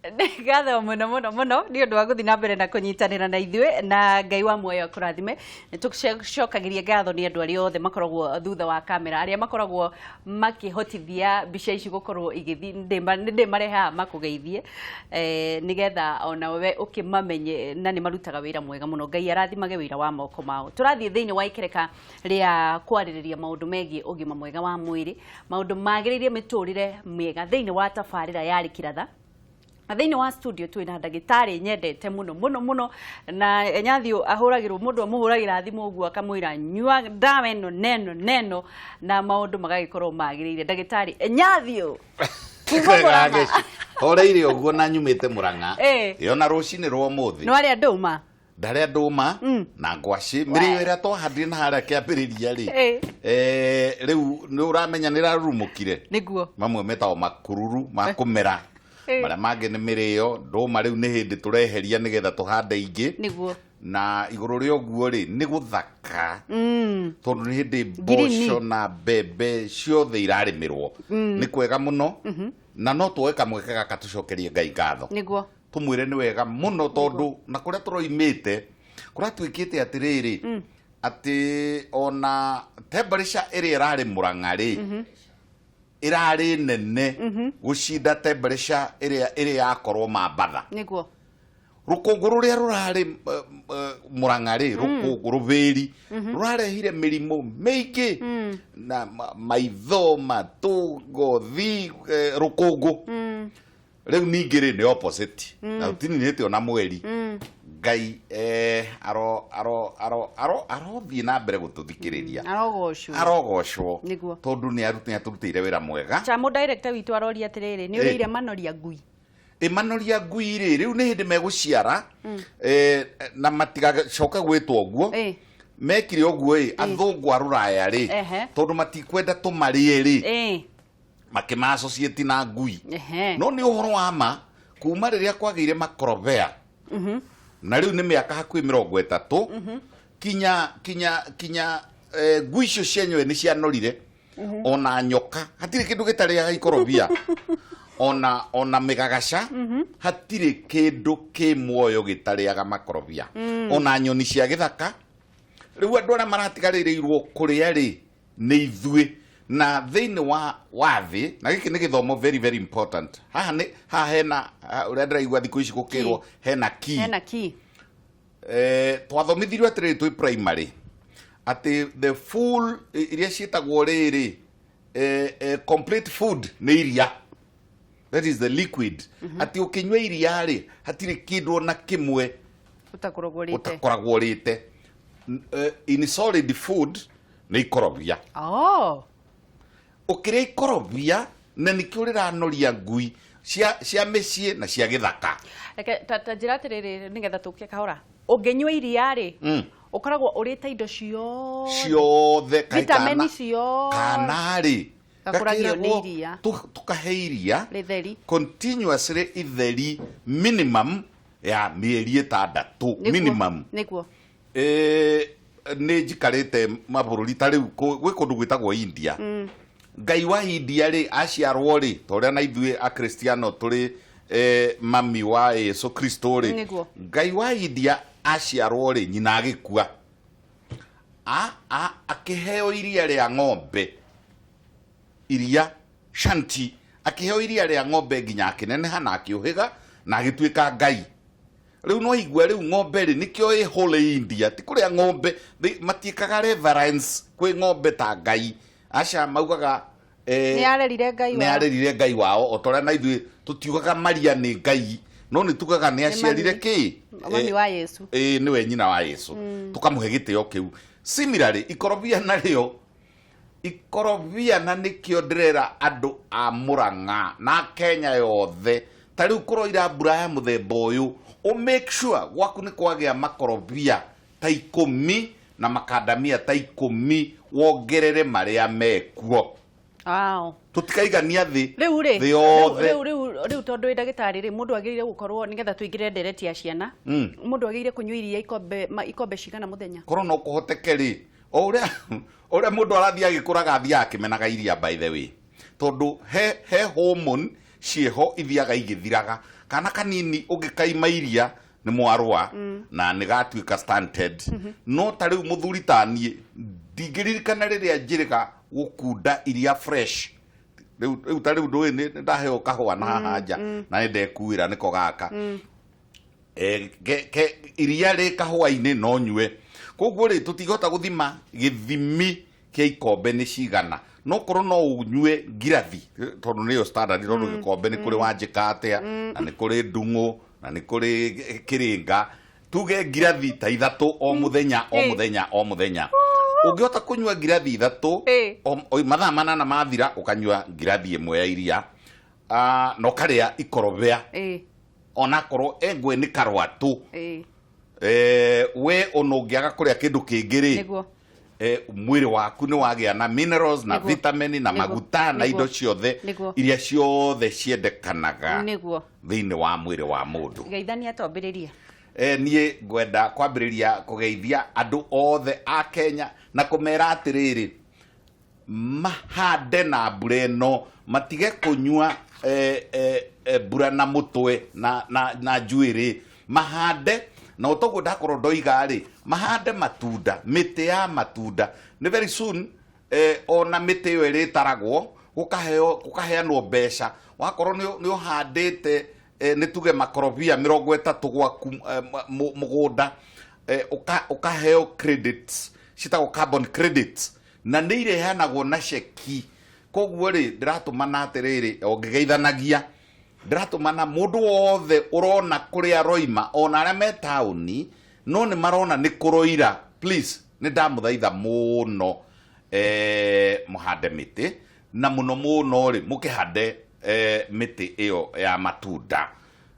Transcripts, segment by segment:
Gatho muno ni undu wa guthi na mbere na kunyitanira na ithue na Ngai wa muoyo kurathime. Nitucokagiria gatho ni andu aria othe makoragwo thutha wa kamera, aria makoragwo makihotithia mbica ici gukorwo igithi ndi mareha makugeithie nigetha ona we ukimamenye na ni marutaga wira mwega muno. Ngai arathimage wira wa moko mao. Turathie thiini wa ikereka ria kwaririria maundu megie ugima mwega wa mwiri, maundu magiririe miturire miega thiini wa tafarira yari kiratha. Thiini wa studio twina ndagitari nyendete muno na Nyathio ahuragirwo mundu amuhuragira thimu uguo akamwira nyua dawa eno neno na maundu magagikorwo magirire. Ndagitari Nyathio horeire uguo na nyumite Murang'a yona rucini rwa muthi no aria nduma ndaria nduma na ngwaci mirio ira twahandire na haria kiambiriria ri riu ni uramenya nirarumukire niguo mamwe metao makururu makumera maria mangi ni mirio nduma riu ni hindi tureheria nigetha tuhande ingi niguo na iguru ria uguo ri ni guthaka tondu ni hindi mboco na bebe ciothe irarimirwo ni kwega muno na no tuweka mwekega katucokerie Ngai ngatho niguo tumwire ni wega muno tondu na kuria turoimite kuria twikite atiriri ati ona temperature iri irari Murang'a ri irari nene gucinda temperature iri yakorwo Mambatha niguo rukungu ruria rurari Murang'a ri rukungu ruviri rurarehire mirimo meiki na maitho matungo thi rukungu riu ningiri ni opposite na utini nite ona mweri Ngai arothie na mbere gututhikiriria arogocwo tondu ni aturutire wira mwega. Chamo director witu aroria atiriri ni urire manoria ngui manoria ngui ri riu ni hindi meguciara na matigacoka gwitwo uguo mekire uguo athungu aruraya ri tondu matikwenda tumarie ri makima associate na ngui no ni uhoro wa ma kuma riria kwagire makorobea na riu ni miaka hakui 30 kinya ngui icio cienyewe ni cianorire ona nyoka hatire kindu gitariaga ikorobia ona migagaca hatire kindu ki muoyo gitariaga makorobia ona nyoni cia githaka riu andu aria maratigarirwo kuria ri ni ithue na thiini wa thi na giki ni githomo very important haha hena uria ndiraigua thiku ici gukirwo hena key twathomithirio atiriri twi primary ati the full iria cietagwo riri complete food ni iria, that is the liquid ati ukinywa iria ri hatire kindu na kimwe utakoragwo rite in solid food ni ikorobia ukiria ikorobia na nikio riranoria ngui cia micii na cia githaka ta njira atiriri nigetha tukie kahora ungenywa iria ri ukoragwo urite indo ciothe vitamini ciothe kana ri gakuragio ni iria tukahe iria ritheri continuously itheri minimum ya mieri 6 minimum niguo ni jikarite mabururi ta riu gwi kundu gwitagwo India Ngai wa India ri aciarwo ri toria na ithue a Kristiano turi mami wa Yesu Kristo ri Ngai wa India aciarwo ri nyina agikua akiheo iria ria ng'ombe iria shanti akiheo iria ria ng'ombe nginya akineneha na akiuhiga na agituika Ngai riu no igwe riu ng'ombe ri nikio i holy India ti kuria ng'ombe matiikaga reverence kwi ng'ombe ta Ngai aca maugaga ni arerire Ngai wao otoria na ithue tutiugaga Maria ni Ngai no ni tugaga ni aciarire ki mami wa Yesu niwe nyina wa Yesu tukamuhe gitio kiu. Similarly ikorobia na rio ikorobia na nikio ndirera andu a Murang'a na Kenya yothe tari ukoro ira mbura ya muthemba uyu o make sure gwaku ni kwagia makorobia ta 10 na makadamia ta 10 wongerere maria mekuo tutikaigania thi riu tondu ndagitari ri mundu agirire gukorwo nigetha tuingire ndereti ya ciana mundu agirire kunywa iria ikombe cigana muthenya korwo no kuhoteke ri oria mundu arathia agikuraga athia akimenaga iria by the way tondu he hormone cieho ithiaga igithiraga kana kanini ungikaima iria ni mwarwa na ni gatuika stunted no ta riu muthuri tani ndingiririkana riria njirika gukunda iria fresh riu ta riu ndui ni ndaheo kahwa na haja na ndekuira niko gaka iria ri kahwa-ini no nyue koguo ri tutigota guthima githimi kia ikombe ni cigana no korwo no unyue ngirathi tondu niyo standard tondu gikombe ni kuri wanjika atia na ni kuri ndungu na ni kuri kiringa tuge ngirathi ta ithatu o muthenya ungihota kunyua ngirathi ithatu mathaa manana mathira ukanyua ngirathi imwe ya iria no karia ikorobea ona korwo engwe ni karwatu we onongiaga kuria kindu kingiri mwiri waku ni wagia na minerals na vitamin na maguta na indo ciothe iria ciothe ciendekanaga thiini wa mwiri wa mundu. Geithania twambiriria nie ngwenda kwambiriria kugeithia andu othe a Kenya na kumera atiriri mahande na mbura ino matige kunyua mbura na mutwe na njuiri mahande na utogo ndakorwo ndoiga ri mahande matunda miti ya matunda ni very soon ona miti yo iritaragwo gukaheanwo mbeca wakorwo ni uhandite ni tuge makorobia 30 gwaku mugunda ukaheo credits citagwo carbon credits na ni ireheanagwo na ceki koguo ri ndiratumana atiriri ongigeithanagia ndiratumana mundu wothe urona kuria roima ona aria me tauni no ni marona ni kuroira please ni ndamuthaitha muno muhande miti na muno ri mukihande miti iyo ya matunda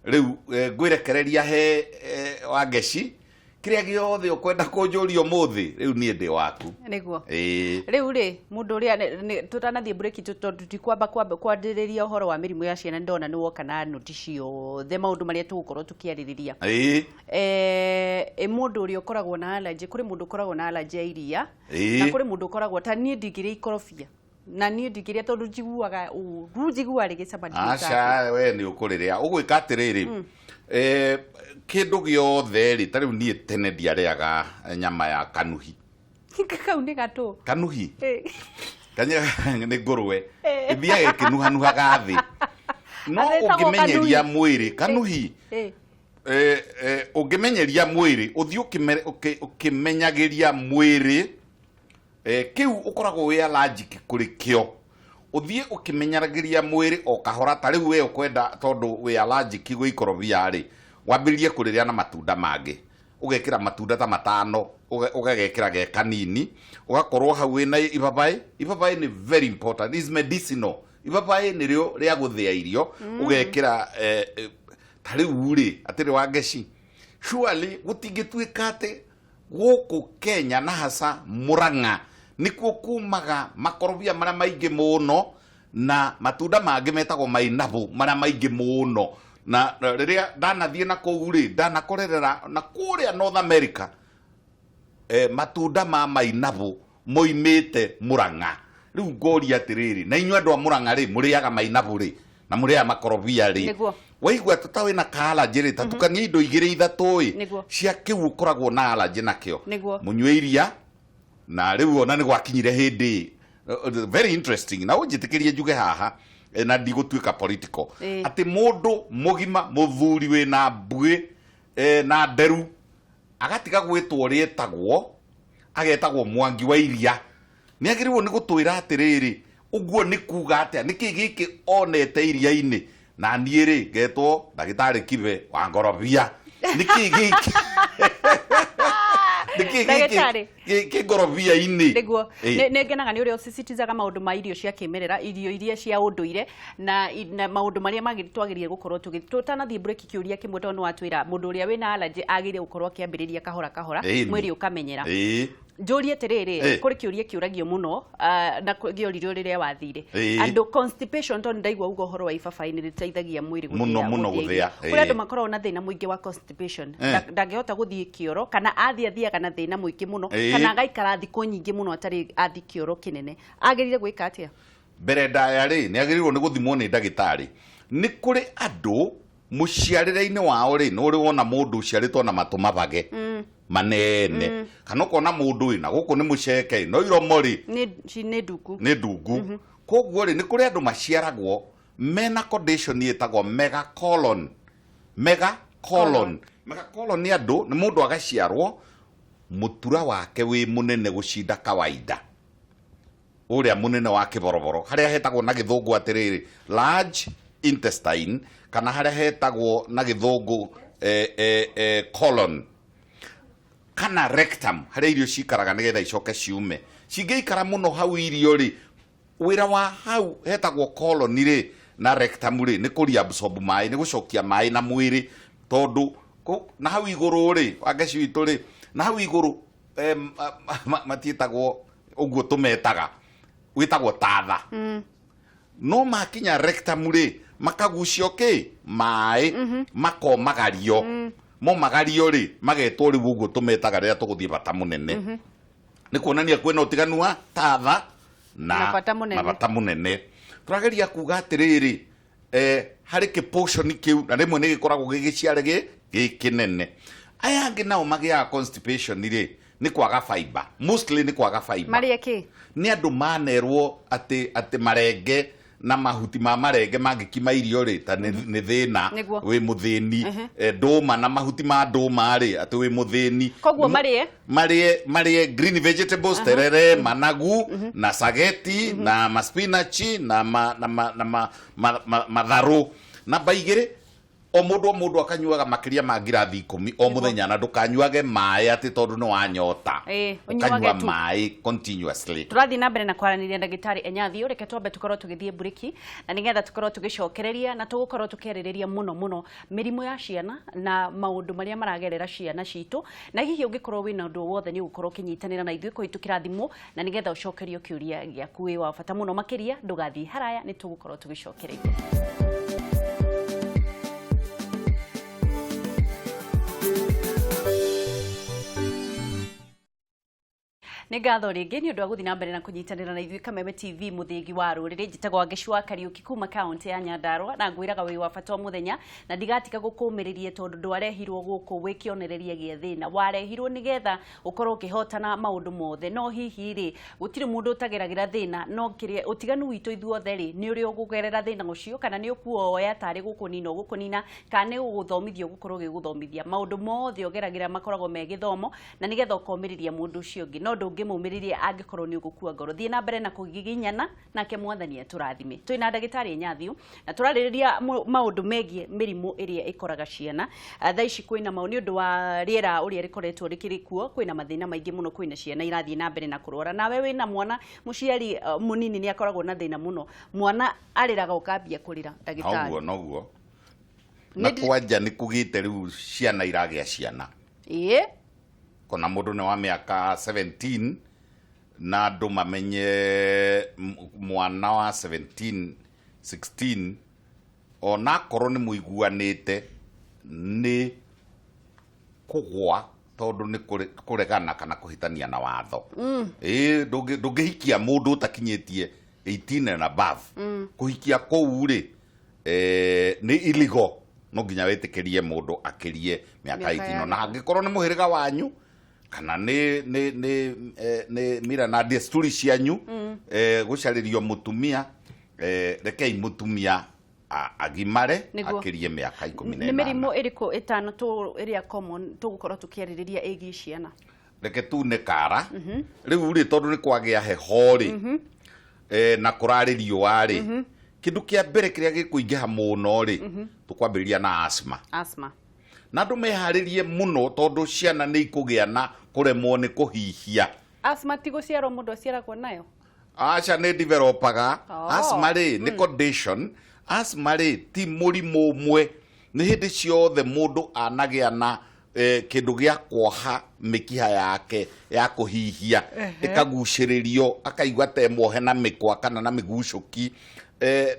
riu ngwirekereria he wageci kiria giothe ukwenda kunjuria muthi riu nie ndi waku niguo riu ri mundu ria tutanathie break tutikwamba kwandiriria uhoro wa mirimu ya ciana ndona ni woka na notice yothe maundu maria tugukorwo tukiaririria mundu uri ukoragwo na allergy kuri mundu ukoragwo na allergy ya iria na kuri mundu ukoragwo ta nie ndingiria ikorobia na nie ndingiria tondu njiguaga njigua rigicama aca we ni ukuriria ugwika atiriri kindu giothe ri tariu nie tene ndiariaga nyama ya kanuhi kau ni gatu kanuhi kanya ni ngurwe ithiaga kinuhanuhaga thi no ungimenyeria mwiri kanuhi ungimenyeria mwiri uthi ukimenyagiria mwiri kiu ukoragwo wi allergic kuri kio uthie ukimenyaragiria mwiri o kahora tariu we ukwenda tondu wi allergic gwi ikorobia ri wambirie kuriria na matunda mangi ugekira matunda ta matano ugagekira ge kanini ugakorwo hau wina ibabai ni very important, is medicinal. Ibabai ni rio ria guthia irio ugekira tariu ri atiri wageci surely gutingituika ati guku Kenya na hasa Murang'a nikuo kumaga makorobia maria maingi muno na matunda mangi metagwo mainabu maria maingi muno na riria ndanathie na kouri ndanakorerera na kuria North America matunda ma mainabu moimite Murang'a riu ngoria atiriri na inyu andu a Murang'a ri muriaga mainabu ri na muria makorobia ri waigua tutawe na kala jere tatukania indo igire ithatu cia kiu ukoragwo na allergy nakio munywe iria na riu ona ni gwakinyire hindi very interesting na unjitikirie njuge haha na ndigutwika political ati mundu mugima muthuri we na mbui na nderu agatiga gwitwo rietagwo agetagwo Mwangi wa iria ni agiriwo ni gutwira atiriri uguo ni kuga atia niki giki onete iria-ini na niere getwo ndagitari Kibe wa ngorobia niki giki niki ngorobia ini niguo nengenaga ni uria usisitizaga maundu ma irio cia kimerera irio iria cia unduire na maundu maria magitwagirie gukorwo tutanathie break kiuria kimwe tondu watwira mundu uria wina allergy agire gukorwo kiambiriria kahora mwiri ukamenyera njurie tiriri kuri kiuria kiuragio muno na gioririo riria wathire andu constipation tondu ndaigua ugo horo wa ibabai ni riteithagia mwiri muno guthia kuri andu makorwo na thina muingi wa constipation ndangihota guthie kioro kana athiathiaga na thina muingi muno kana agaikara thikũ nyingĩ muno atari athi kioro kinene agirire gwika atia mbere ndaya ri ni agirirwo ni guthimwo ni ndagitari ni kuri andu muciarire-ini wao ri no ri wona mundu uciaritwo na matu mabage manene kana kona mundu ina guku ni muceke no iromo ri ni ndugu koguo ri ni kuri andu maciaragwo mena condition yetagwo megacolon ni andu ni mundu agaciarwo mutura wake wi munene gucinda kawaida uria munene wa kiboroboro haria hetagwo na githungu atiriri large intestine kana haria hetagwo na githungu colon kana rectum haria irio cikaraga nigetha icoke ciume cingeikara muno hau irio ri wira wa hau hetagwo colon ri na rectum ri ni kuri absorb mai ni gucokia mai na mwiri tondu na hau iguru ri wangeci witu ri na hau iguru matietagwo uguo tumetaga witagwo tatha no makinya rectum ri makagucio mai makomagario mo magario ri magetwo ri uguo tumetaga riria tuguthie bata munene ni kuonania kwena utiganu wa tatha na bata munene turageria kuga atiriri hari ki portion kiu na rimwe ni gikoragwo gigiciare gikinene aya angi nao magiaga constipation ri ni kwaga fiber mostly ni kwaga fiber maria ki ni andu manerwo ati marenge na mahuti ma marenge mangikima irio ri ta ni thina wi muthini nduma na mahuti ma nduma ri ati wi muthini koguo marie green vegetables terere managu na sageti na maspinachi na matharu na baigire o mundu akanyuaga makiria ma ngirathi 10 o muthenya na ndukanyuage mai ati tondu ni wanyota ukanyua mai continuously turathi na mbere na kwaraniria ndagitari Enyathi reke twambe tukorwo tugithie buriki na nigetha tukorwo tugicokereria na tugukorwo tukerireria muno mirimu ya ciana na maundu maria maragerera ciana citu na hihi ungikorwo wina undu wothe ni ugukorwo kinyitanira na ithuĩ kuhitukira thimu na nigetha ucokerio kiuria giaku wi wa bata muno makiria ndugathi haraya ni tugukorwo tugicokereria nĩ ngatho rĩngĩ nĩ ũndũ wa gũthiĩ na mbere na kũnyitanĩra na ithuĩ Kameme TV mũthĩgi wa rũrĩrĩ njĩtagwo Ngĩcua Kariũki kuma kaunti ya Nyandarua na ngwĩraga wĩ wa bata mũthenya na ndigatiga gũkũmĩrĩria tondũ ndwarehirwo gũkũ wĩ kĩonereria gĩa thĩna warehirwo nĩgetha ũkorwo ũkĩhotana maũndũ mothe no hihi rĩ gũtirĩ mũndũ ũtageragĩra thĩna no kĩrĩa ũtiganu witũ ithuothe rĩ nĩ ũrĩa ũgũgerera thĩna ũcio kana nĩ ũkuoya tarĩ gũkũnina kana nĩ ũgũthomithio gũkorwo gĩgũthomithia maũndũ mothe ũgeragĩra makoragwo me gĩthomo na nĩgetha ũkomĩrĩria mũndũ ũcio ũngĩ no ngĩmũmĩrĩrie angĩkorwo nĩ ũgũkua ngoro thiĩ na mbere na kũgiginyana nake Mwathani atũrathime twĩna ndagĩtarĩ Enyathi na tũrarĩrĩria maũndũ megiĩ mĩrimũ ĩrĩa ĩkoraga ciana thaa ici kwĩna nĩ ũndũ wa rĩera ũrĩa rĩkoretwo rĩkĩrĩ kuo kwĩna mathĩna maingĩ mũno kwĩna ciana irathiĩ na mbere na kũrwara nawe wĩna mwana mũciari mũnini nĩ akoragwo na thĩna mũno mwana arĩraga ũkambia kũrĩra ndagĩtarĩ noguo na kwanja nĩ kũgĩte rĩu ciana iragĩa ciana kona mundu ni wa miaka 17 na andu mamenye mwana wa 17 16 ona korwo ni muiguanite ni kugwa tondu ni kuregana kana kuhitania na watho ndungihikia mundu utakinyitie 18 and above kuhikia kou ri ni illegal no nginya wetikirie mundu akirie miaka 18 na angikorwo ni muhiriga wanyu kana ni mira na desturi cianyu gucaririo mutumia rekei mutumia agimare akirie miaka 18 ni mirimu iriku itano tu iria common tugukorwo tukiaririria igi ciana reke tu ne kara riu ri tondu ni kwagia heho ri na kuraririo wari kindu kia mbere kiria gikuingiha muno ri tukwambiriria na asthma na ndu meharirie muno tondu ciana ni ikugia na kuremwo ni kuhihia asthma ti guciarwo mundu aciaragwo nayo acha ni developaga asthma ri ni condition asthma ri ti murimu umwe ni hindi ciothe mundu anagia na kindu gia kwoha mikiha yake ya kuhihia ikaguciririo akaigwa temwohe na mikwa kana na migucuki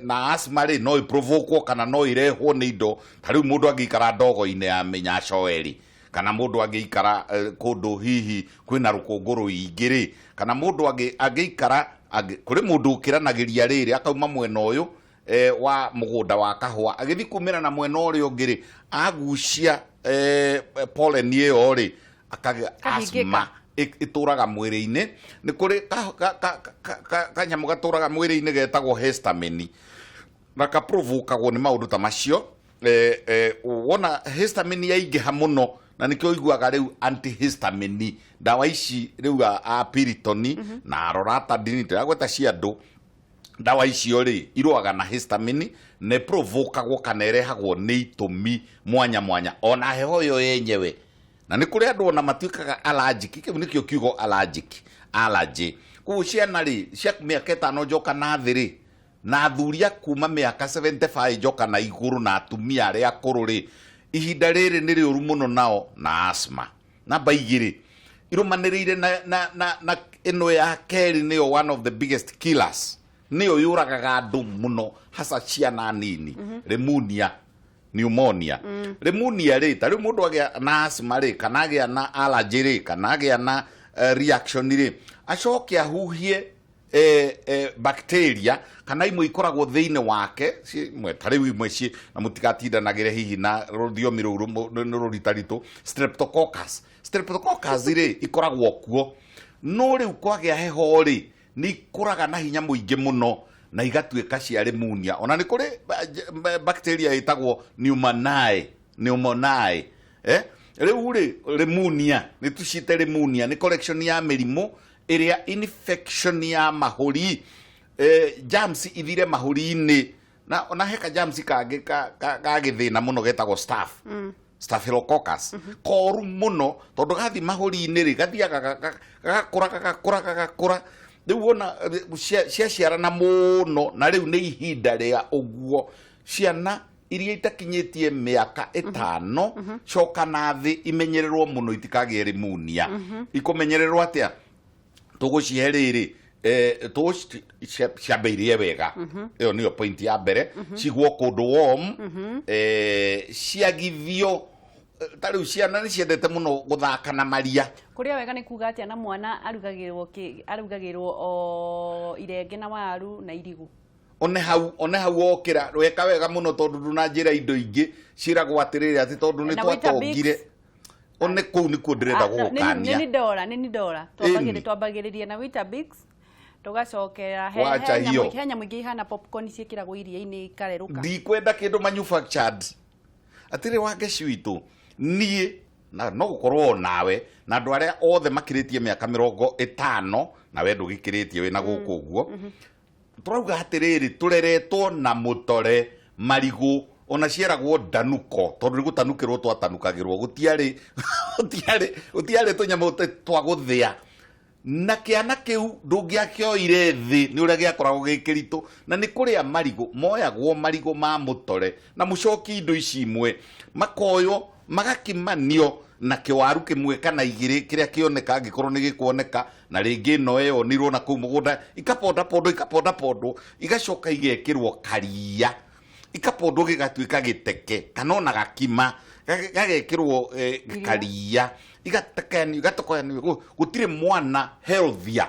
na asthma ri no iprovoke kana no irehwo ni indo tariu mundu angikara ndogo-ine ya menyacoeri kana mundu angikara kundu hihi kwina rukunguru ingiri kana mundu angikara kuri mundu ukiranagiria riri akauma mwena uyu wa mugunda wa kahua agithi kumira na mwena uri ungiri agucia pollen iyo ri akaga asthma ituraga mwiri-ini ni kuri kanyamu gaturaga mwiri-ini getagwo histamine na kaprovokagwo ni maundu ta macio wona histamine yaingiha muno na nikio iguaga riu antihistamine dawa ici riu a Piriton na Loratadine ndagweta cia andu dawa icio ri iruaga na histamine ne provokagwo kana irehagwo ni itumi mwanya mwanya ona heho yo yenyewe na ni kuri andu ona matuikaga allergic kiu nikio kiugo allergy ku ciana ri cia miaka 5 njoka na thiri na thuria kuma miaka 75 njoka na iguru na atumia aria akuru ri ihinda riri ni riuru muno nao na asthma na baigiri irumanirire na ino ya keri niyo one of the biggest killers niyo yuragaga andu muno hasa ciana nini pneumonia pneumonia ri tari mundu agia na asthma ri kana agia na allergy ri kana agia na reaction ri acoke ahuhie bacteria kana imwe ikoragwo thiine wake imwe tari imwe ci na mutigatindanagire hihi na rũthiomi rũu rũritaritu streptococcus ri ikoragwo kuo no riu kwagĩa heho ri ni ikuraga na hinya muingi muno na igatuika cia pneumonia ona ni kuri bacteria itagwo pneumoniae riu ri pneumonia ni tucite pneumonia ni collection ya mirimu iria infection ya mahuri germs ithire mahuri-ini na ona heka germs kangi kagithina muno getagwo staphylococcus koru muno tondu gathi mahuri-ini ri gathiaga gakura riu ona ciaciarana muno na riu ni ihinda ria uguo ciana iria itakinyitie miaka 5 coka na thi imenyererwo muno itikagie pneumonia ikumenyererwo atia tugucihe riri ciambeirie wega iyo niyo point ya mbere cigwo kundu warm ciagithio tariu ciana ni ciendete muno guthaka na maria kuria wega ni kuga atia na mwana arugagirwo o irenge na waru na irigu one hau okira weka wega muno tondu nduna njira indo ingi ciragwo atiriri ati tondu ni twatongire one kuu ni ku ndirenda gukania nini dora twambagiriria na Weetabix tugacokera henya mwingi hana popcorn ciikiragwo iria-ini ikareruka ndikwenda kindu manufactured atire wage citu nie na no gukorwo nawe na andu aria othe makiritie miaka 50 na we ndugikiritie we na guku uguo turauga atiriri tureretwo na mutore marigu ona cieragwo danuko tondu gutanukirwo twatanukagirwo gutiari tunyamu twaguthia na kiana kiu ndungiakioire thi ni uria giakoragwo gikiritu na ni kuria marigu moyagwo marigu ma mutore na mucoki indo ici imwe makoyo magakimanio na kiwaru kimwe kana igiri kiria kioneka angikorwo ni gikuoneka na ringi no eyo nirwo na kuu mugunda ikaponda pondo igacoka igekirwo karia ikapondo gigatuika giteke kana ona gakima gagekirwo karia igatekani gatokoani gutire mwana healthier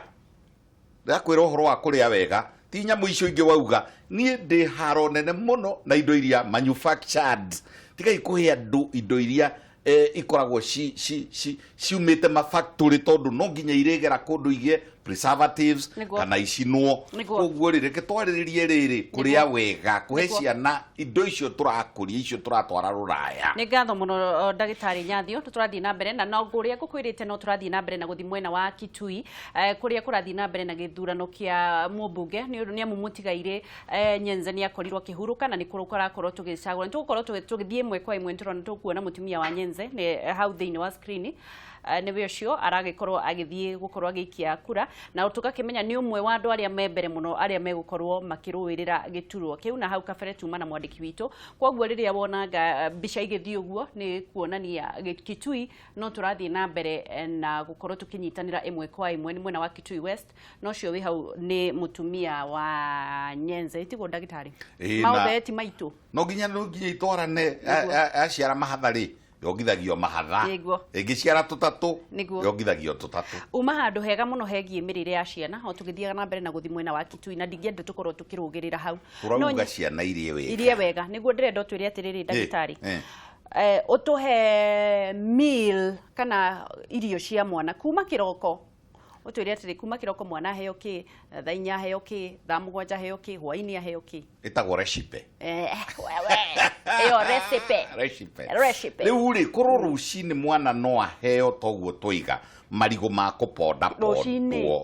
ndakwira uhoro wa kuria wega ti nyamu icio ingi wauga nie ndi haro nene muno na indo iria manufactured tiga ikuhe andu indo iria ikoragwo ciumite mafactory tondu no nginya iregera kundu igie preservatives kana icinwo koguo reke twariririe riri kuria wega kuhe ciana indo icio turakuria icio turatwara ruraya ni ngatho muno ndagitari Nyathio turathie na mbere na no nguria gukwirite no turathie na mbere na guthi mwena wa Kitui kuria kurathie na mbere na githurano kia mumbunge ni amu mutigaire Nyenze ni akorirwo kihuruka na ni kurakorwo tugicagura tugukorwo tugithie imwe kwa imwe turona tukuona mutumia wa Nyenze ni hau thiini wa screen niwe ucio aragikorwo agithie gukorwo agikia kura na tukakimenya ni umwe wa andu aria membere muno aria megukorwo makiruirira giturwo kiu na hau kabere tuma na mwandiki witu koguo riria wonanga mbica igithie uguo ni kuonania Kitui no turathie na mbere na gukorwo tukinyitanira imwe kwa imwe ni mwena wa Kitui West no cio wi hau ni mutumia wa Nyenze itigo ndagitari maubeti maitu no nginya itwarane aciara mahathari yongithagio mahatha ingiciara tutatu yongithagio tutatu uma handu hega muno hegie mirire ya ciana o tugithiaga na mbere na guthi mwena wa Kitui na ndingĩenda tukorwo tukirugirira hau turauga ciana irie wega niguo ndirenda twire atiriri ndagitari utuhe meal kana irio cia mwana kuma kiroko utwire atiri kuma kiroko mwana heo ki thaa 4 heo ki thaa 7 heo ki hwaini heo ki itagwo recipe wewe iyo recipe riu ri koro rucini mwana no aheo toguo twiga marigo ma kuponda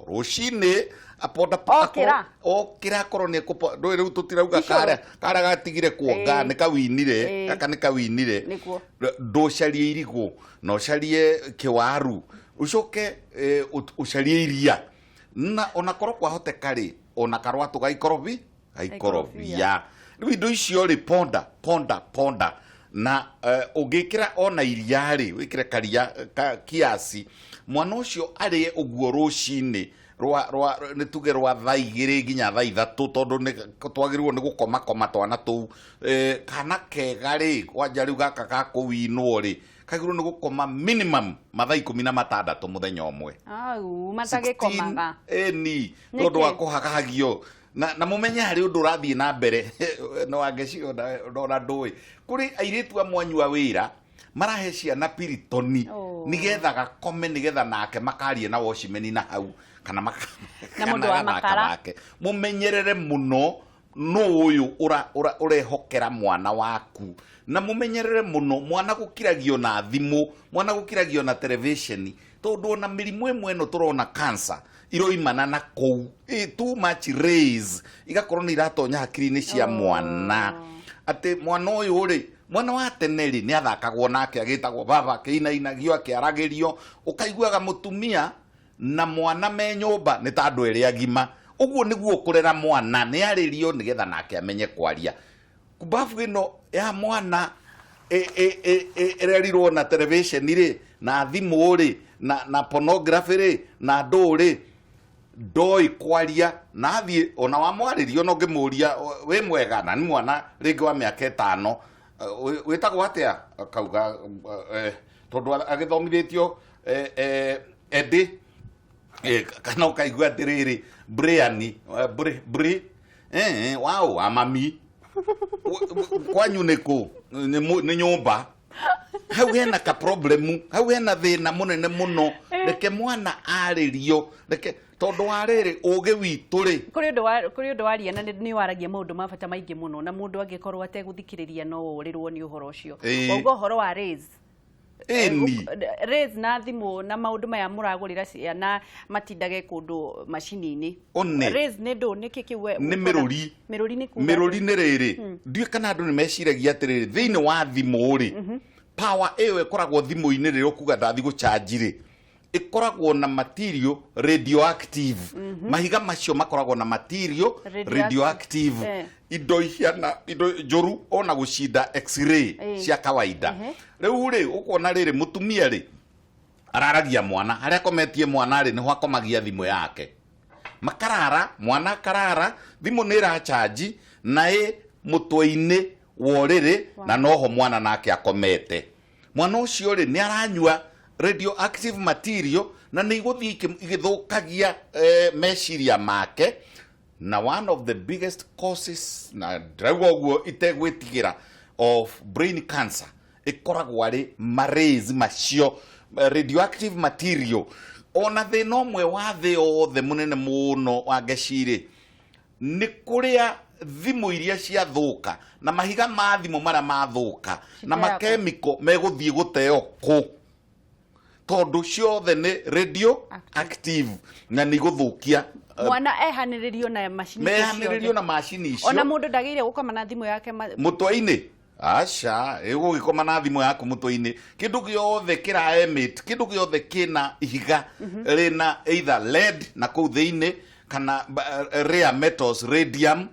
rucini aponda okira korwo ni kupo ndo riu tutirauga kara gatigire kuonga ni kawinire kaka ni kawinire ndocarie irigo no carie kiwaru ucoke ucarie iria na ona korwo kwahoteka ri ona karwa tugaikorobia riu indo icio ri ponda na ugikira ona iria ri wikire karia kiasi mwana ucio arie uguo rucini ni tuge rwa thaa 2 nginya thaa 3 tondu ni twagirwo ni gukoma twana tu kana kega ri kwanja riu gaka ga kuwinwo ri kagirwo ni gukoma minimum mathaa 16 muthenya umwe matagikomaga ni tondu wa kuhagagio na mumenye hari undu rathie na mbere no angecio ndona ndui kuri airitu amwanyua wira marahe ciana piritoni nigetha gakome nigetha nake makarie na washimeni na hau kana na mundu wa makara mumenyerere muno no uyu urehokera mwana waku na mumenyerere muno mwana gukiragio na thimu mwana gukiragio na television tondu na mirimu imwe no turona cancer iroimana na kou too much raise igakorwo ni iratonya hakiri-ini cia mwana ati mwana uyu ri mwana wa teneri ni athakagwo nake agitagwo baba kĩinainagio akĩaragirio ukaiguaga mutumia na mwana me nyumba ni ta andu eri agima uguo niguo kurera mwana ni aririo nigetha nake amenye kwaria kubafu ino ya mwana ererirwo na television ri na thimu ri na pornography ri na nduri ndoi kwaria na athie ona wa mwaririo no ngimuria we mwega na ni mwana ringi wa miaka 5 witagwo atia akauga tondu agithomithitio edi kana ukaigua atiriri briani wow amami kwanyu niku ni nyumba hau hena ka problemu hau hena thina munene muno reke mwana aririo reke tondu wariri uge witu ri kuri undu waria na ni waragia maundu mabata maingi muno na mundu angikorwo ateguthikiriria no urirwo ni uhoro ucio ugo uhoro wa raise na thimu na maundu maya muragurira ciana matindage kundu macini-ini raise ne ndo nikikiwe ni miruri ni riri ndui kana andu ni meciragia atiriri thiini wa thimu ri power ewe koragwo thimu-ini ri ukuga ndathi gucharge ri ikoragwo na material radioactive mahiga macio makoragwo na material radioactive indo ihiana indo joru ona gucinda x-ray cia kawaida riu ri ukona riri mutumia ri araragia mwana haria kometie mwana ri ni ho akomagia thimu yake makarara mwana karara thimu ni ra charge na mutwe-ini woriri na noho mwana nake akomete mwana ucio ri ni aranyua radioactive material na ni iguthi igithukagia meciria make na one of the biggest causes na drauga guo itegwitigira of brain cancer ikoragwo ari marezi macio radioactive material ona thina umwe wa thi othe munene muno wa ngeciri ni kuria thimu iria cia thuka na mahiga ma thimu mara mathuka na makemiko meguthie guteo ku tondu ciothe ni radio active na ni guthukia mwana ehaniririo na machine icio mehaniririo na machine icio ona mundu ndagire gukoma na thimu yake mutwe-ini acha gukoma na thimu yaku mutwe-ini kindu giothe kira emit kindu giothe kina ihiga rina either lead na kuu thiini kana rare metals radium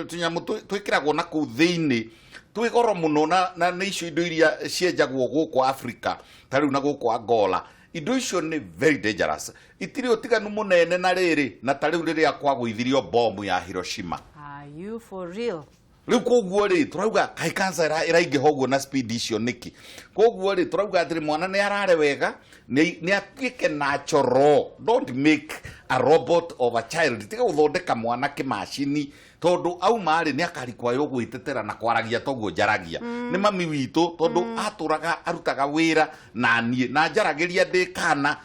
tunyamu twikiragwo na kuu thiini twigoro muno na ni icio indo iria cienjagwo guku Africa tariu na guku Angola indo icio ni very dangerous itiri utiganu munene na riri na tariu riria kwagwithirio bomb ya Hiroshima. Are you for real? riu koguo ri turauga kai cancer irainge hoguo na speed icio niki koguo ri turauga atiri mwana ni arare wega ni atuike natural. Don't make a robot of a child. Tiga uthondeka mwana kimashini tondu au mari ni akarikwa yo gwitetera na kwaragia toguo njaragia ni mami witu tondu aturaga arutaga wira na nie na njaragiria ndi kana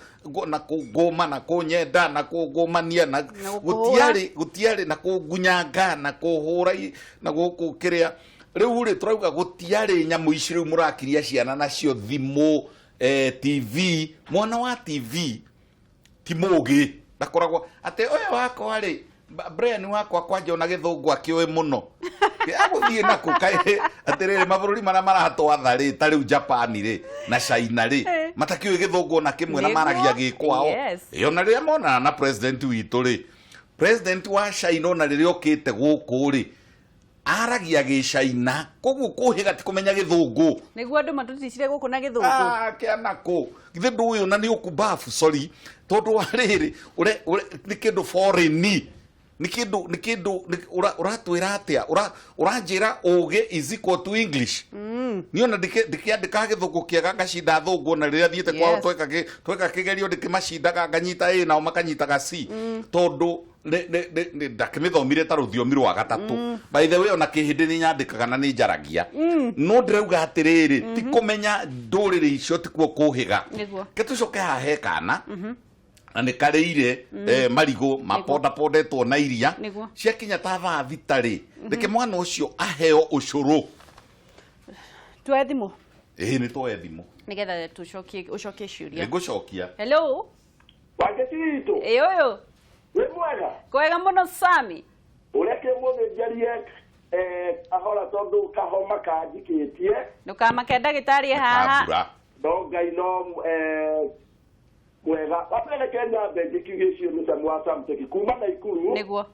na kugoma na kunyenda na kugomania na gutiari na kugunyanga na kuhura na gukukiria riu ri turauga gutiari nyamu ici riu murakiria ciana nacio thimu TV mwana wa TV timugi ndakoragwo ate oya wako ari Brian wakwa kwanja ona githungu akioe muno aguthie nako kae atiriri mabururi mana marahatwatha ri ta riu Japan ri na China ri matakioe githungu ona kimwe na maragia gikwao iyo na ria mona na president witu ri president wa China ona ri okite guku ri aragia gi China koguo kuhiga ti kumenya githungu niguo andu matuticire guku na githungu kianako githindu uyu na ni ukubafu sorry tondu wa riri ure ni kindu foreign ni kindu uratwira atia uranjira uge is equal to English ni ona ndikiandika githungu kiaga gacinda thungu na riria thiete kwao tweka kigerio ndikimacindaga nganyita A nao makanyitaga C tondu ndakimithomire ta ruthiomi rwa gatatu by the way ona kihindi ni nyandikaga na ni njaragia no ndirauga atiriri ti kumenya nduriri icio ti kuo kuhiga ketucoke hahe kana na ni kareire marigo maponda pondetwo na iria cia kinya ta thaa thitari reke mwana ucio aheo ucuru twethimu ni twethimu nigetha ucokie ciuria ngucokia hello Wangecitu uyu wi mwega kwega muno Sami ureke muthinjarie ahora tondu kahoma kanjikitie ndukamake ndagitari haha no ngai no mwega wapele Kenya benjikigicio ni samwa samteki kuma na ikuru niguo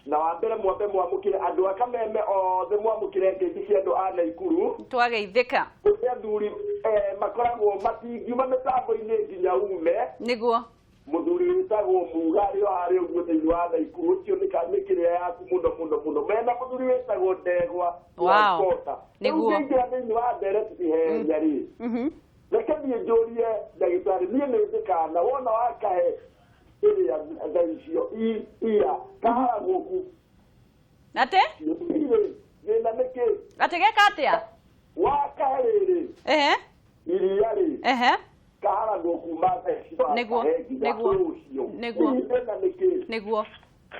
na wambere mwambe mwamukire andu akameme othe mwamukire ngeji cia andu ana ikuru twageithika uria thuri makoragwo matingiuma mitambo-ini nginya ume niguo muthuri witagwo Mugari ari uguo thiini wa Naikuru ucio ni kiria yaku muno mena muthuri witagwo Ndegwa niguo ngira thiini wa ndereti ihenya ri reke thie njurie ndagitari nie ni ndikana wona wakahe iria thaicio ia kahara guku ate thina niki ate geka atia wakahe riri iria ri kahara guku mathaicio niguo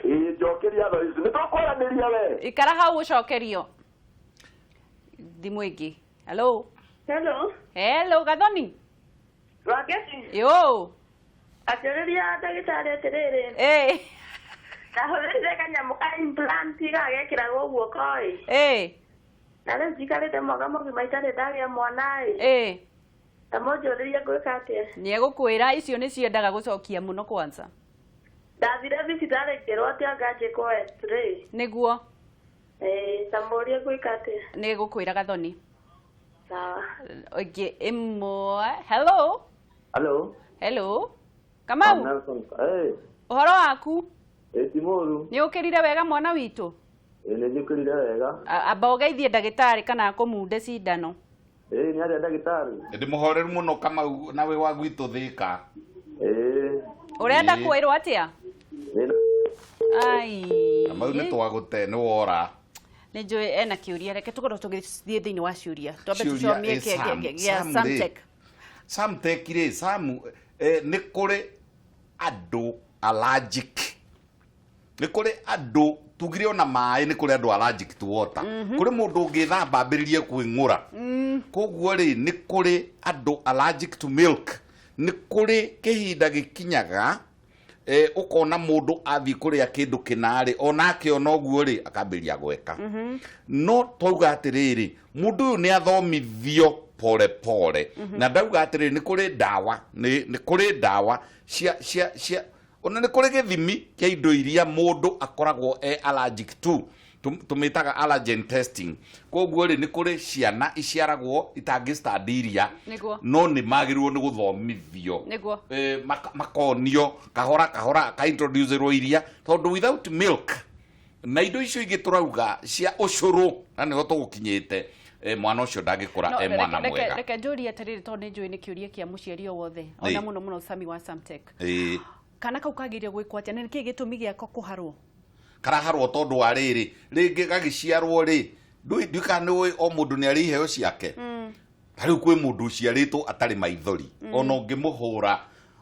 njokeria thaici nitũkwaraniria we ikara hau ucokerio thimu ingi hello Gathoni Wangeci yo atiriria ndagitari atiriri ndahũthĩrire kanyamu ka implant gagekĩragwo guoko-ĩ na rĩu njikarĩte mwaka mũgima itarĩ ndagĩa mwana-ĩ ta mũnjũrĩrie ngwĩka atĩa nĩegũkwĩra icio nĩ ciendaga gũcokia mũno kwanza ndathire thibitarĩ ngĩrwo atĩ angajĩkwo x-ray nĩguo ta mũrie ngwĩka atĩa nĩegũkwĩra Gathoni sawa okay imwe hello Kamau ũhoro waku ti mũru nĩ ũkĩrire wega mwana witũ nĩ njũkĩrire wega amba ũgeithie ndagĩtarĩ kana akũmunde cindano nĩ arĩa ndagĩtarĩ ndi muhoreru muno Kamau nawe wa gwitũ Thika urenda kwĩrwo atĩa Kamau nĩ twagũte nĩ wora nĩ njũĩ ena kĩũria reke tũkorwo tũgĩthiĩ thĩinĩ wa ciũria twambe tũcomie gĩa Samtech Samtech rĩ Samu nĩ kũrĩ andũ allergic nĩ kũrĩ andũ tugire ona maĩ nĩ kũrĩ andũ allergic to water kũrĩ mũndũ ũngĩthamba ambĩrĩrie kwĩng'ũra koguo rĩ nĩ kũrĩ andũ allergic to milk nĩ kũrĩ kĩhinda gĩkinyaga ukona mundu athi kuria kindu kinari onake ona oguo ri akambĩria gweka no twauga atiriri mundu uyu ni athomithio pole pole na ndauga atiriri ni kuri ndawa ni kuri ndawa cia ona ni kuri githimi kia indo iria mundu akoragwo allergic to tumitaga allergen testing koguo ri ni kuri ciana iciaragwo itangistandiria no ni magirwo ni guthomithio makonio kahora ka introduce ro iria tondu without milk na indo icio ingĩ turauga cia ucuru na nĩho tũgũkinyĩte mwana ũcio ndangĩkũra mwana mwega. Reke njũrie atĩrĩrĩ tondũ nĩ njũĩ nĩ kĩũria kĩa mũciari o wothe ona mũno mũno Sami wa Samtech. Kana kau kagĩrĩire gwĩkwo atĩa, nĩ kĩĩ gĩtũmi gĩako kũharwo? Karaharwo tondũ wa rĩrĩ rĩngĩ gagĩciarwo rĩ nduĩka nĩ o mũndũ nĩ arĩ iheo ciake. Rĩu kwĩ mũndũ ũciarĩtwo atarĩ maithori ona ũngĩmũhũra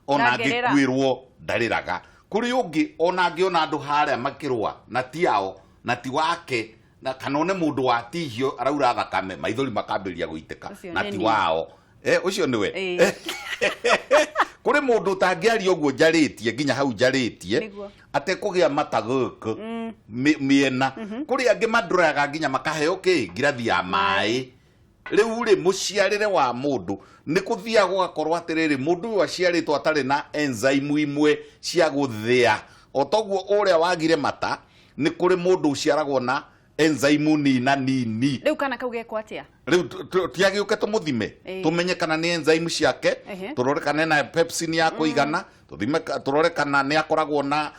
ona angĩkwĩrwo ndarĩraga. Kũrĩ ũngĩ ona angĩona andũ harĩa makĩrũa na tiao na ti wake na kana one mũndũ wa tihio araura thakame maithori makambĩrĩria gũitĩka na ti wao. Ũcio nĩwe. Kũrĩ mũndũ ũtangĩaria ũguo njarĩtie nginya hau njarĩtie atekũgĩa mata gũkũ mĩena. Kũrĩ angĩ mandũraga nginya makaheo ngirathi ya maĩ. Rĩu rĩ mũciarĩre wa mũndũ nĩ kũthiaga gũgakorwo atĩrĩrĩ mũndũ ũyũ aciarĩtwo atarĩ na enzyme imwe cia gũthĩa. O toguo ũrĩa wagire mata nĩ kũrĩ mũndũ ũciaragwo na enzyme nini. Rĩu kana kau gekwo atĩa? Rĩu tiagĩũke tũmũthime tũmenye kana nĩ enzyme ciake tũrore kana na pepsin ya kũigana tũrore kana nĩ akoragwo na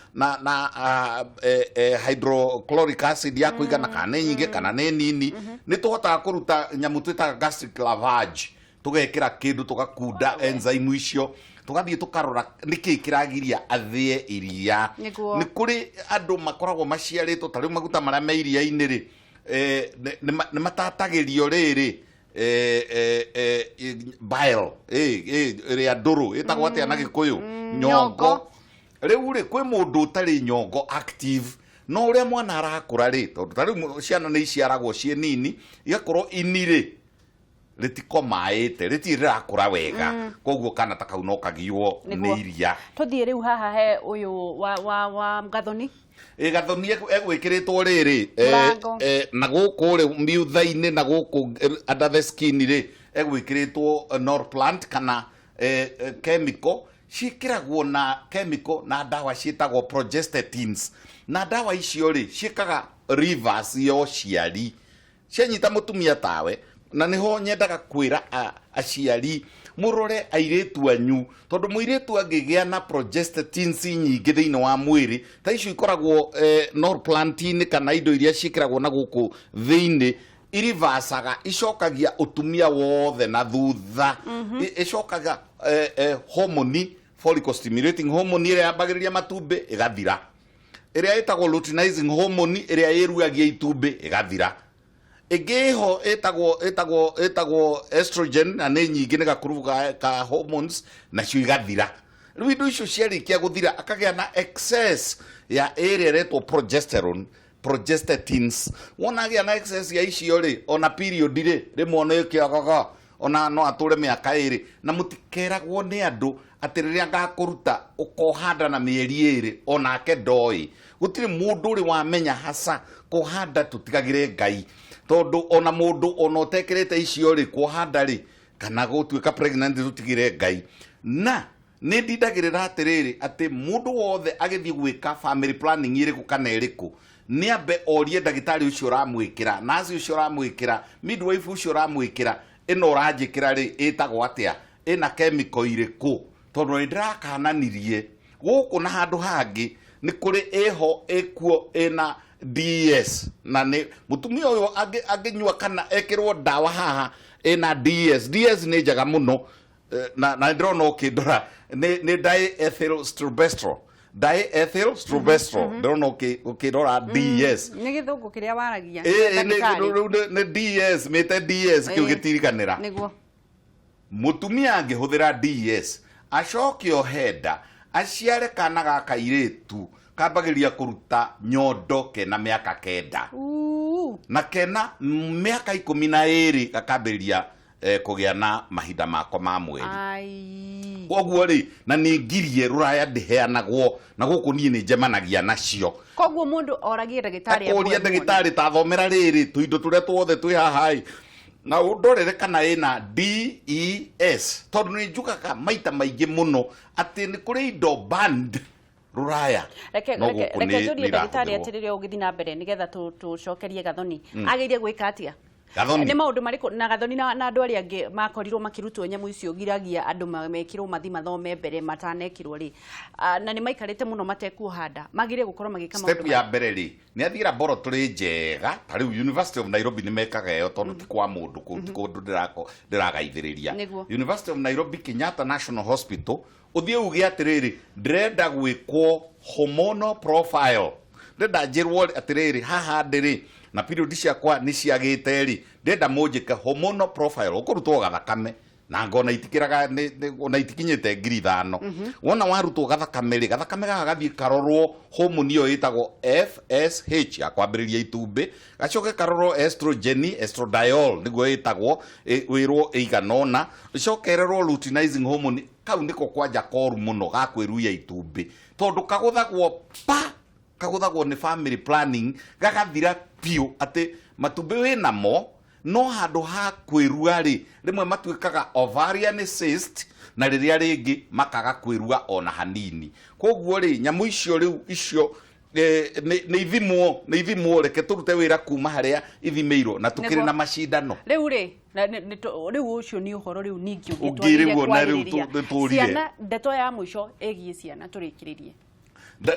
hydrochloric acid ya kũigana kana nĩ nyingĩ kana nĩ nini. Nĩ tũhotaga kũruta nyamũ twĩtaga gastric lavage tũgekĩra kĩndũ tũgakunda enzyme icio tugathiĩ tũkarora nĩkĩ kĩragiria athĩe iria. Nĩ kũrĩ andũ makoragwo maciarĩtwo tarĩu maguta marĩa me iria-inĩ rĩ nĩ matatagĩrio rĩrĩ bile ĩrĩa ndũrũ ĩtagwo atĩa na Gĩkũyũ nyongo. Rĩu rĩ kwĩ mũndũ ũtarĩ nyongo active no ũrĩa mwana arakũra rĩ tondũ tarĩu ciana nĩ iciaragwo ciĩ nini igakorwo inirĩ rĩtikomaĩte rĩtirĩ rĩrakũra wega koguo kana ta kau no kagiwo nĩ iria. Tũthiĩ rĩu haha he ũyũ wa Gathoni. Gathoni egwĩkĩrĩtwo rĩrĩ na gũkũ rĩ miutha-inĩ na gũkũ under the skin rĩ egwĩkĩrĩtwo Norplant kana chemical ciĩkĩragwo na chemical na ndawa ciĩtagwo progestins na ndawa icio rĩ ciĩkaga reverse ya ũciari cianyita mũtumia tawe. Na niho nyendaga kwĩra aciari mũrore airĩtu anyu tondũ mũirĩtu angĩgĩa na progestins nyingĩ thĩinĩ wa mwĩrĩ ta icio ikoragwo Norplant kana indo iria ciĩkĩragwo na gũkũ thĩinĩ irivasaga icokagia ũtumia wothe na thutha. Icokaga hormone follicle stimulating hormone ĩrĩa yambagĩrĩria matumbĩ ĩgathira, ĩrĩa ĩtagwo luteinizing hormone ĩrĩa ĩrugagia itumbĩ ĩgathira, ĩngĩho ĩtagwo estrogen na nĩ nyingĩ nĩ gakũrubu ka hormones nacio igathira. Rĩu indo icio ciarĩkia gũthira akagĩa na excess ya ĩrĩa ĩretwo progestins. Wona agĩa na excess ya icio rĩ ona period rĩ rĩmwe no ĩkĩagaga ona no atũre mĩaka ĩrĩ na mũtikeragwo nĩ andũ atĩ rĩrĩa ngakũruta ũkohanda na mĩeri ĩrĩ onake ndoĩ. Gũtirĩ mũndũ ũrĩ wamenya hasa kũhanda tũtigagĩre Ngai tondũ ona mũndũ ona ũtekĩrĩte icio rĩ kũhanda rĩ kana gũtuĩka pregnant tũtigĩre Ngai. Na nĩ ndindagĩrĩra atĩrĩrĩ atĩ mũndũ wothe agĩthiĩ gwĩka family planning ĩrĩkũ kana ĩrĩkũ nĩ ambe orie ndagĩtarĩ ũcio ũramwĩkĩra, nurse ũcio ũramwĩkĩra, midwife ũcio ũramwĩkĩra, ĩno ũranjĩkĩra rĩ ĩtagwo atĩa, ĩna chemical irĩkũ, tondũ nĩ ndĩrakananirie gũkũ na handũ hangĩ nĩ kũrĩ ĩho ĩkuo ĩna DS na nĩ mũtumia ũyũ angĩnyua kana ekĩrwo ndawa haha ĩna DS. DS nĩ njega mũno na ndĩrona ũkĩndora nĩ diethylstilbestrol. Ndĩrona ũkĩndora DS. Nĩ gĩthũngũ kĩrĩa waragia nĩ DS mĩte DS kĩu gĩtirikanĩra. Nĩguo mũtumia angĩhũthĩra DS acoke ohenda aciare kana gaka irĩtu kambagĩria kũruta nyondo kena mĩaka 9 na kena mĩaka 12 gakambĩrĩria kũgĩa na mahinda mako ma mweri. Koguo rĩ na nĩ ngirie rũraya ndĩheanagwo na gũkũ niĩ nĩ njemanagia nacio. Koguo mũndũ oragie ndagĩtarĩ oria ndagĩtarĩ tathomera rĩrĩ tũindo tũrĩa tuothe twĩ haha na ũndorere kana ĩna DES tondũ nĩ njugaga maita maingĩ mũno atĩ nĩ kũrĩ indo banned rũraya. Reke njũrie ndagĩtarĩ atĩrĩrĩ ũgĩthiĩ na mbere nĩgetha tũcokerie Gathoni agĩrĩire gwĩka atĩa? nä maå ndå marä na Gathoni na andå arä angä makorirwo makirutwo nyamå icio giragia andå mekirwo mathi mathome mbere matanekirwo rä na nä maikarä te må no matekuhanda magä gå korwo magä ka step ya mbere rĩ nä athiä laboratory njega ta rä u University of Nairobi nä mekaga ĩyo tondũ ti kwa mũndũ kũu ti kũndũ ndĩragaithĩrĩria University of Nairobi Kenyatta National Hospital ũthiĩ uge atĩrĩrĩ ndĩrenda gwĩkwo hormonal profile ndĩrenda njĩrwo atĩrĩrĩ haha ndĩrĩ na period ciakwa nĩ ciagĩte rĩ ndĩrenda mũnjĩke hormonal profile ũkũrutwo gathakame na ngona itikiraga ona itikinyete ngiri 5 wona warutwo gathakame rĩ gathakame gaga gathiĩ karorwo hormone ĩyo ĩtagwo FSH ya kwambĩrĩria itumbĩ gacoke karorwo estradiol nĩguo ĩtagwo wĩrwo ĩiganona icokererwo luteinizing hormone kau nĩko kwanja koru mũno ga kwĩruia itumbĩ tondũ kagũthagwo nĩ family planning gagathira piũ atĩ matumbĩ wĩnamo no handå ha kwĩrua rĩ rĩmwe matuĩkaga ovarian cyst na rĩrĩa rĩngĩ makaga kwĩrua ona hanini koguo rĩ nyamũ icio rĩu icio nĩ ithimwo reke tũrute wĩra kuma harĩa ithimĩirwo na tũkĩrĩ na macindano rĩu rĩ rĩu ũcio nĩ ũhoro rĩu ningĩ ũngĩtwarĩre ciana ndeto ya mũico ĩgiĩ ciana tũrĩkĩrĩrie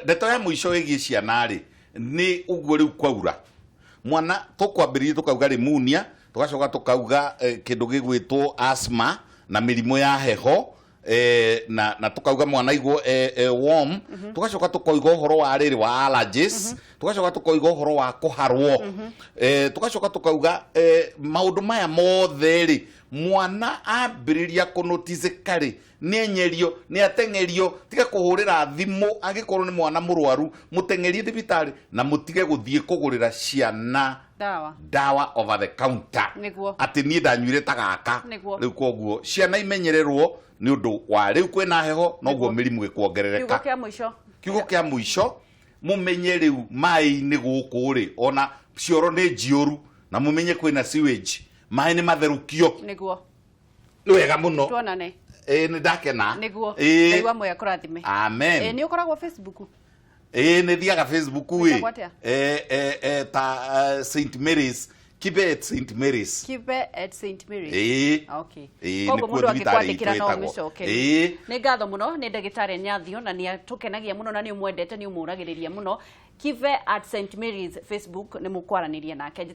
ndeto ya mũico ĩgiĩ ciana rĩ nĩ ũguo rĩu kwaura mwana tũkwambĩrĩria tũkauga pneumonia tugacoka tukauga kindu gigwitwo asthma na mirimo ya heho na tukauga mwana igwo warm tugacoka tukauga uhoro wa riri wa allergies tugacoka tukauga uhoro wa kuharwo tugacoka tukauga maundu maya mothe ri mwana ambiriria kunotize kari nenyerio ni atengerio tiga kuhurira thimu agikorwo ni mwana murwaru mutengerie thibitari na mutige guthie kugurira ciana dawa over the counter ati ni ndanyuire tagaka riu koguo ciana imenyererwo ni undu wa riu kwina heho noguo mirimu gikuongerereka kiugo kia muico mumenye riu mai ni guku ri ona cioro ni njioru na mumenye kwina sewage mai ni matherukio niguo ni wega muno tuonane ni ndakena niguo ndigwa moya kurathime amen ni ukoragwo Facebook ni thiaga Facebook we ta St Mary's Kibe at St Mary's okay koguo mundu akikwandikira no micoke ni ngatho muno ni ndagitari Nyathio na ni atukenagia muno na ni umwendete ni umuragiriria muno Kibe at St Mary's Facebook ni mukwaraniria nake